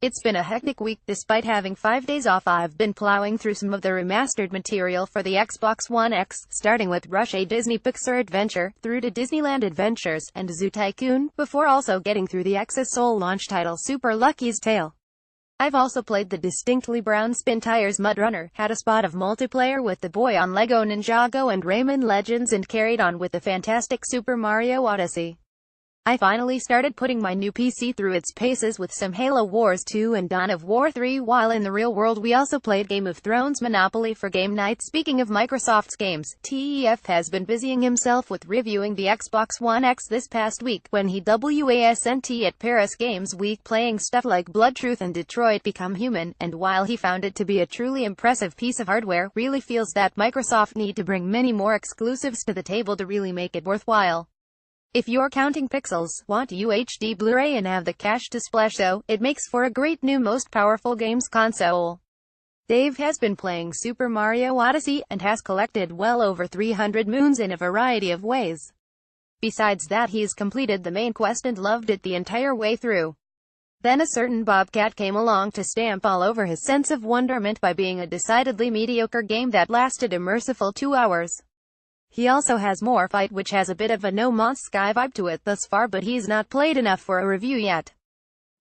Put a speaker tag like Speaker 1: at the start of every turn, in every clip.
Speaker 1: It's been a hectic week. Despite having 5 days off, I've been plowing through some of the remastered material for the Xbox One X, starting with Rush A Disney Pixar Adventure, through to Disneyland Adventures, and Zoo Tycoon, before also getting through the X's sole launch title Super Lucky's Tale. I've also played the distinctly brown Spin Tires Mud Runner, had a spot of multiplayer with the boy on Lego Ninjago and Rayman Legends, and carried on with the fantastic Super Mario Odyssey. I finally started putting my new PC through its paces with some Halo Wars 2 and Dawn of War 3, while in the real world we also played Game of Thrones Monopoly for game night. Speaking of Microsoft's games, TEF has been busying himself with reviewing the Xbox One X this past week, when he wasn't at Paris Games Week playing stuff like Blood Truth and Detroit Become Human, and while he found it to be a truly impressive piece of hardware, really feels that Microsoft need to bring many more exclusives to the table to really make it worthwhile. If you're counting pixels, want UHD Blu-ray and have the cash to splash though, it makes for a great new most powerful games console. Dave has been playing Super Mario Odyssey, and has collected well over 300 moons in a variety of ways. Besides that, he's completed the main quest and loved it the entire way through. Then a certain Bobcat came along to stamp all over his sense of wonderment by being a decidedly mediocre game that lasted a merciful 2 hours. He also has More Fight, which has a bit of a No Man's Sky vibe to it thus far, but he's not played enough for a review yet.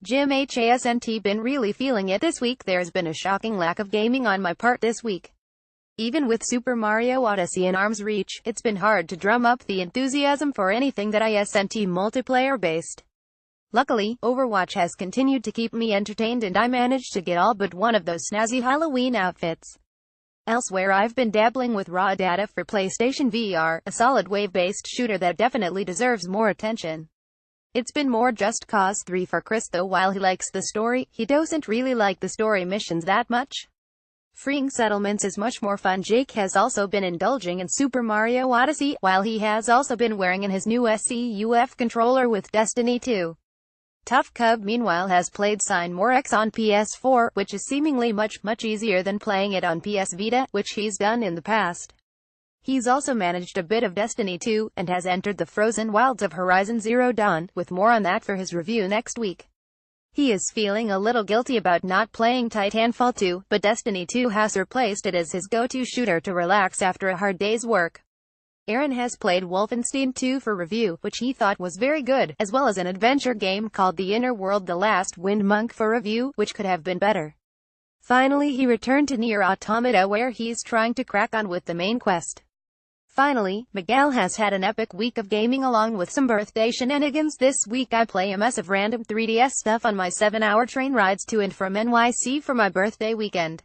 Speaker 1: Jim hasn't been really feeling it this week. There's been a shocking lack of gaming on my part this week. Even with Super Mario Odyssey in arm's reach, it's been hard to drum up the enthusiasm for anything that isn't multiplayer based. Luckily, Overwatch has continued to keep me entertained, and I managed to get all but one of those snazzy Halloween outfits. Elsewhere, I've been dabbling with raw data for PlayStation VR, a solid wave-based shooter that definitely deserves more attention. It's been more Just Cause 3 for Chris though. While he likes the story, he doesn't really like the story missions that much. Freeing settlements is much more fun. Jake has also been indulging in Super Mario Odyssey, while he has also been wearing in his new SCUF controller with Destiny 2. Tough Cub meanwhile has played Sign More X on PS4, which is seemingly much easier than playing it on PS Vita, which he's done in the past. He's also managed a bit of Destiny 2, and has entered the frozen wilds of Horizon Zero Dawn, with more on that for his review next week. He is feeling a little guilty about not playing Titanfall 2, but Destiny 2 has replaced it as his go-to shooter to relax after a hard day's work. Aaron has played Wolfenstein 2 for review, which he thought was very good, as well as an adventure game called The Inner World: The Last Wind Monk for review, which could have been better. Finally, he returned to Nier Automata, where he's trying to crack on with the main quest. Finally, Miguel has had an epic week of gaming along with some birthday shenanigans. This week I play a mess of random 3DS stuff on my 7-hour train rides to and from NYC for my birthday weekend.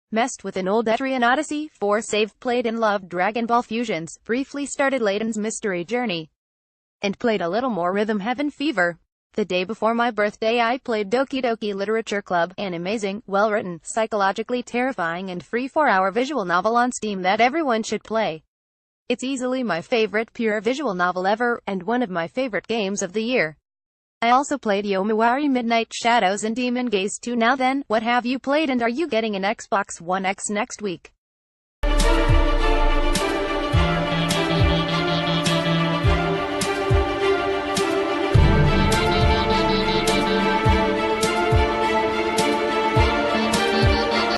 Speaker 1: Messed with an old Etrian Odyssey 4 save, played and loved Dragon Ball Fusions, briefly started Layton's Mystery Journey, and played a little more Rhythm Heaven Fever. The day before my birthday I played Doki Doki Literature Club, an amazing, well-written, psychologically terrifying and free 4-hour visual novel on Steam that everyone should play. It's easily my favorite pure visual novel ever, and one of my favorite games of the year. I also played Yomiwari Midnight Shadows and Demon Gaze 2. Now then, what have you played, and are you getting an Xbox One X next week?